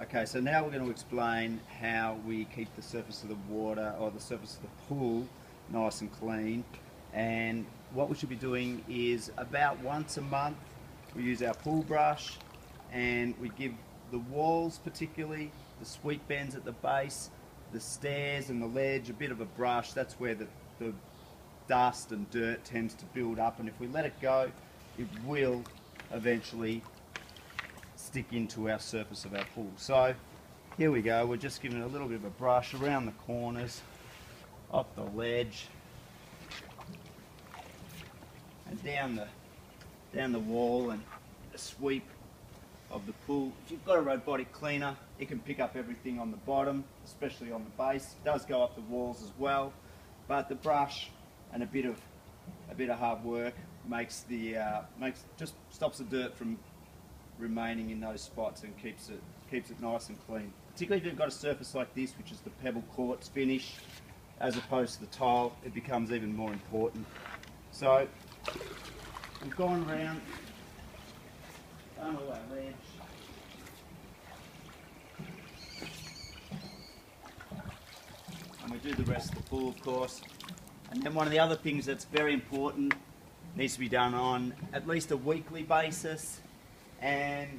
Okay, so now we're going to explain how we keep the surface of the water or the surface of the pool nice and clean. And what we should be doing is about once a month we use our pool brush and we give the walls, particularly the sweep bends at the base, the stairs and the ledge, a bit of a brush. That's where the dust and dirt tends to build up, and if we let it go it will eventually stick into our surface of our pool. So here we go, we're just giving it a little bit of a brush around the corners, up the ledge, and down the wall and the sweep of the pool. If you've got a robotic cleaner, it can pick up everything on the bottom, especially on the base. It does go up the walls as well, but the brush and a bit of hard work just stops the dirt from remaining in those spots and keeps it nice and clean. Particularly if you've got a surface like this, which is the pebble quartz finish, as opposed to the tile, it becomes even more important. So we've gone around, done all our ledge, and we do the rest of the pool, of course. And then one of the other things that's very important, needs to be done on at least a weekly basis, and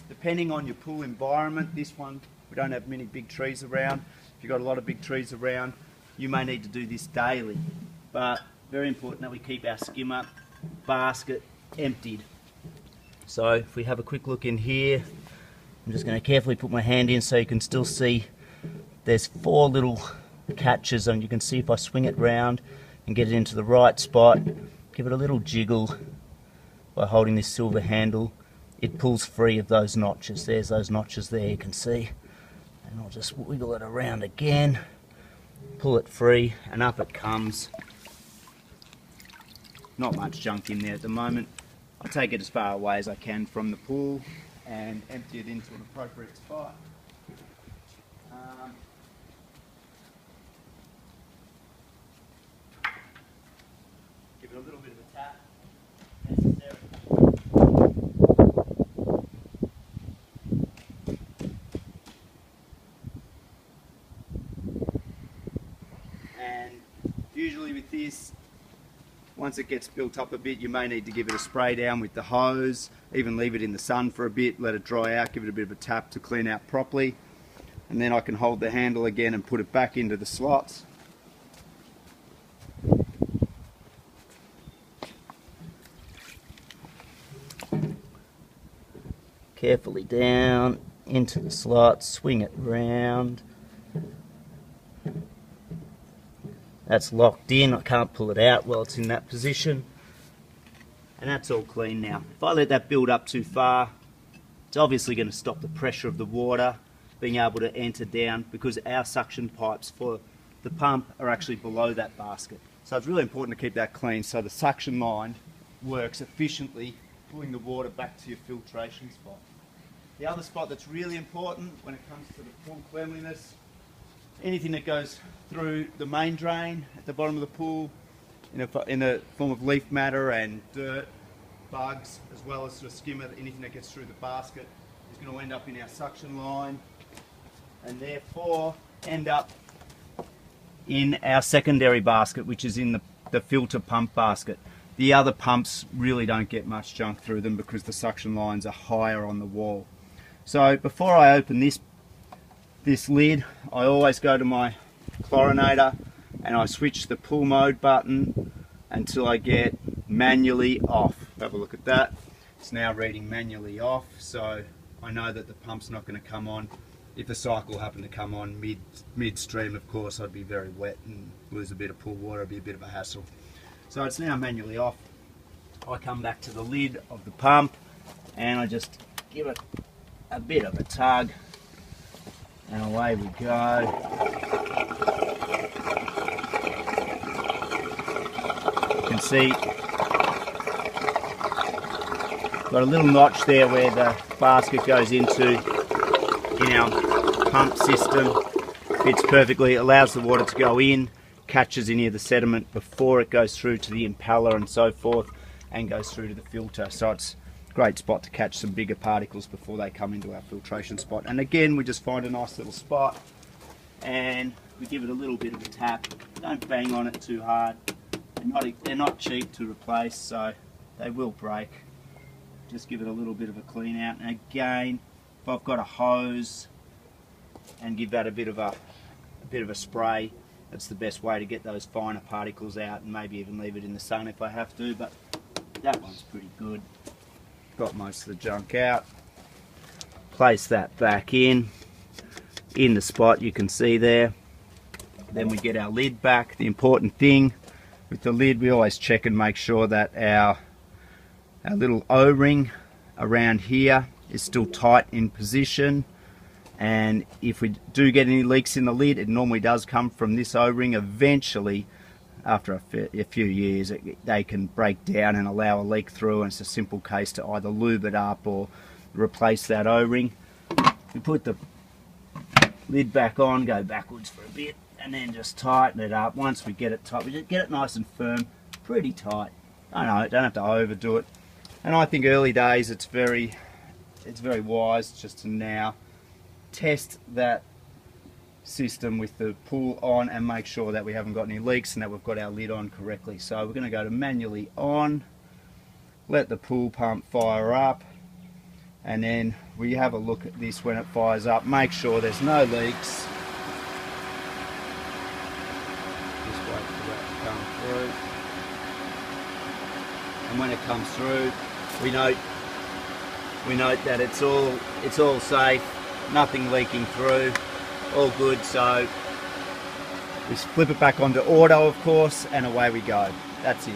depending on your pool environment, this one, we don't have many big trees around. If you've got a lot of big trees around, you may need to do this daily, but very important that we keep our skimmer basket emptied. So if we have a quick look in here, I'm just going to carefully put my hand in so you can still see there's 4 little catches, and you can see if I swing it round and get it into the right spot, give it a little jiggle by holding this silver handle, it pulls free of those notches. There's those notches there, you can see. And I'll just wiggle it around again, pull it free, and up it comes. Not much junk in there at the moment. I take it as far away as I can from the pool and empty it into an appropriate spot. Give it a little bit of a tap, necessary. And usually with this, once it gets built up a bit, you may need to give it a spray down with the hose, even leave it in the sun for a bit, let it dry out, give it a bit of a tap to clean out properly, and then I can hold the handle again and put it back into the slots. Carefully down into the slot, swing it round. That's locked in, I can't pull it out while it's in that position. And that's all clean now. If I let that build up too far, it's obviously going to stop the pressure of the water being able to enter down, because our suction pipes for the pump are actually below that basket. So it's really important to keep that clean so the suction line works efficiently, pulling the water back to your filtration spot. The other spot that's really important when it comes to the pool cleanliness, anything that goes through the main drain at the bottom of the pool in the form of leaf matter and dirt, bugs, as well as the skimmer, anything that gets through the basket is going to end up in our suction line and therefore end up in our secondary basket, which is in the filter pump basket. The other pumps really don't get much junk through them because the suction lines are higher on the wall. So before I open this lid, I always go to my chlorinator and I switch the pool mode button until I get manually off. Have a look at that. It's now reading manually off, so I know that the pump's not going to come on. If the cycle happened to come on midstream, of course, I'd be very wet and lose a bit of pool water. It'd be a bit of a hassle. So it's now manually off. I come back to the lid of the pump and I just give it a bit of a tug and away we go. You can see got a little notch there where the basket goes into in our pump system. Fits perfectly, it allows the water to go in, catches any of the sediment before it goes through to the impeller and so forth, and goes through to the filter. So it's Great spot to catch some bigger particles before they come into our filtration spot. And again, we just find a nice little spot and we give it a little bit of a tap. Don't bang on it too hard. They're not cheap to replace, so they will break. Just give it a little bit of a clean out. And again, if I've got a hose, and give that a bit of a spray, that's the best way to get those finer particles out, and maybe even leave it in the sun if I have to, but that one's pretty good. Got most of the junk out. Place that back in the spot you can see there. Then we get our lid back. The important thing with the lid, we always check and make sure that our little O-ring around here is still tight in position. And if we do get any leaks in the lid, it normally does come from this O-ring. Eventually, after a few years, they can break down and allow a leak through, and it's a simple case to either lube it up or replace that O-ring. We put the lid back on, go backwards for a bit, and then just tighten it up. Once we get it tight, we just get it nice and firm, pretty tight. Don't have to overdo it. And I think early days it's very wise just to now test that system with the pull on and make sure that we haven't got any leaks and that we've got our lid on correctly. So we're going to go to manually on, let the pull pump fire up, and then we have a look at this when it fires up. Make sure there's no leaks. Just wait for that to come through. And when it comes through, we note that it's all safe. Nothing leaking through, all good. So we flip it back onto auto, of course, and away we go. That's it.